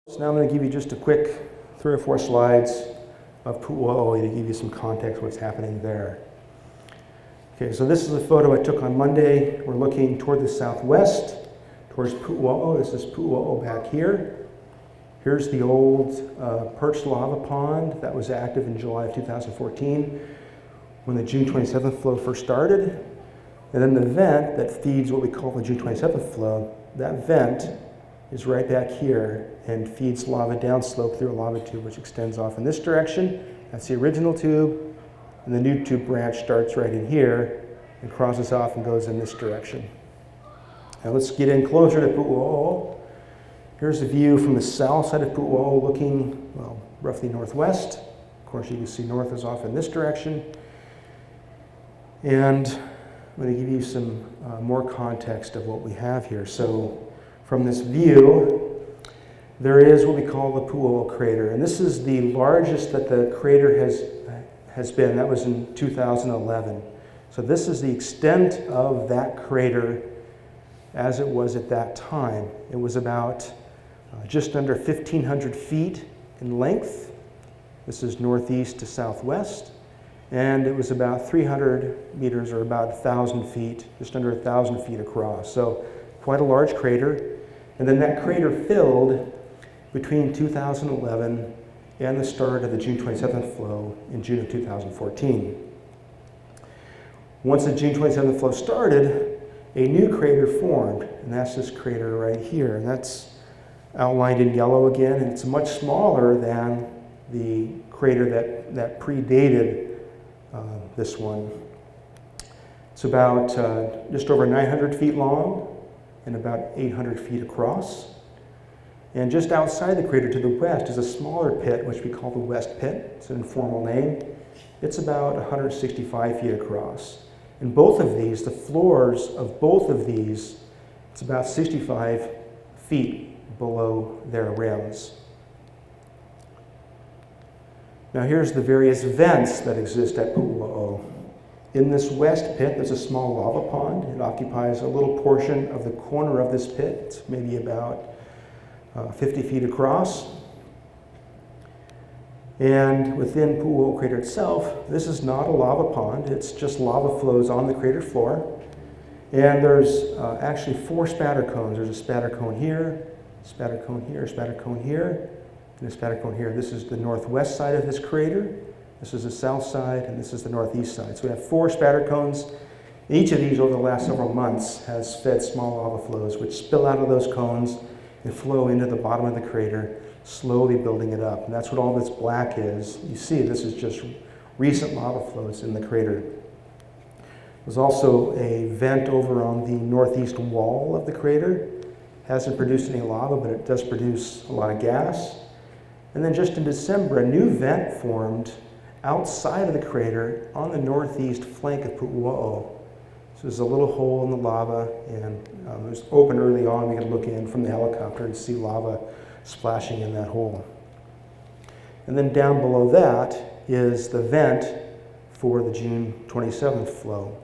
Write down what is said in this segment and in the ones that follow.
So now I'm going to give you just a quick 3 or 4 slides of Pu'u to give you some context what's happening there. Okay, so this is a photo I took on Monday. We're looking toward the southwest, towards Pu'u. This is Pu'u back here. Here's the old perched lava pond that was active in July of 2014 when the June 27th flow first started. And then the vent that feeds what we call the June 27th flow, that vent is right back here and feeds lava downslope through a lava tube which extends off in this direction. That's the original tube. And the new tube branch starts right in here and crosses off and goes in this direction. Now let's get in closer to Pu'u. Here's a view from the south side of Pu'u looking, well, roughly northwest. Of course, you can see north is off in this direction. And I'm going to give you some more context of what we have here. So from this view, there is what we call the Pu'u crater. And this is the largest that the crater has been. That was in 2011. So this is the extent of that crater as it was at that time. It was about just under 1,500 feet in length. This is northeast to southwest. And it was about 300 meters or about 1,000 feet, just under 1,000 feet across. So quite a large crater. And then that crater filled between 2011 and the start of the June 27th flow in June of 2014. Once the June 27th flow started, a new crater formed, and that's this crater right here. And that's outlined in yellow again, and it's much smaller than the crater that predated this one. It's about just over 900 feet long and about 800 feet across. And just outside the crater to the west is a smaller pit, which we call the West Pit. It's an informal name. It's about 165 feet across. And both of these, the floors of both of these, it's about 65 feet below their rims. Now here's the various vents that exist at Pu'u. In this west pit, there's a small lava pond. It occupies a little portion of the corner of this pit. It's maybe about 50 feet across. And within Pu'u crater itself, this is not a lava pond. It's just lava flows on the crater floor. And there's actually 4 spatter cones. There's a spatter cone here, spatter cone here, spatter cone here, and a spatter cone here. This is the northwest side of this crater. This is the south side, and this is the northeast side. So we have 4 spatter cones. Each of these over the last several months has fed small lava flows, which spill out of those cones and flow into the bottom of the crater, slowly building it up. And that's what all this black is. You see, this is just recent lava flows in the crater. There's also a vent over on the northeast wall of the crater. Hasn't produced any lava, but it does produce a lot of gas. And then just in December, a new vent formed outside of the crater on the northeast flank of Pu'u. So there's a little hole in the lava, and it was open early on. We could look in from the helicopter and see lava splashing in that hole. And then down below that is the vent for the June 27th flow.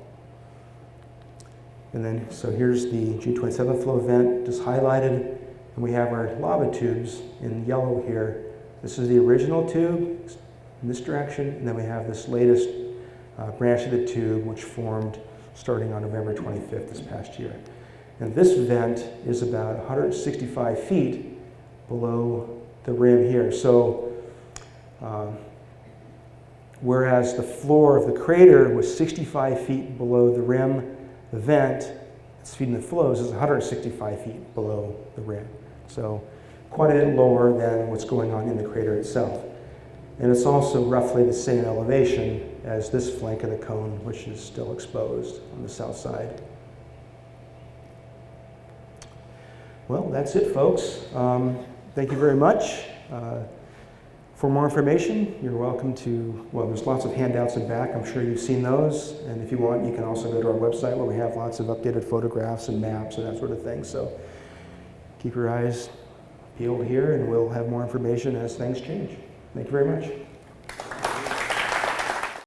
And then, so here's the June 27th flow vent just highlighted, and we have our lava tubes in yellow here. This is the original tube in this direction, and then we have this latest branch of the tube which formed starting on November 25th this past year. And this vent is about 165 feet below the rim here. So whereas the floor of the crater was 65 feet below the rim, the vent that's feeding the flows is 165 feet below the rim. So quite a bit lower than what's going on in the crater itself. And it's also roughly the same elevation as this flank of the cone, which is still exposed on the south side. Well, that's it, folks. Thank you very much. For more information, you're welcome to, well, there's lots of handouts in back. I'm sure you've seen those. And if you want, you can also go to our website where we have lots of updated photographs and maps and that sort of thing. So keep your eyes peeled here, and we'll have more information as things change. Thank you very much.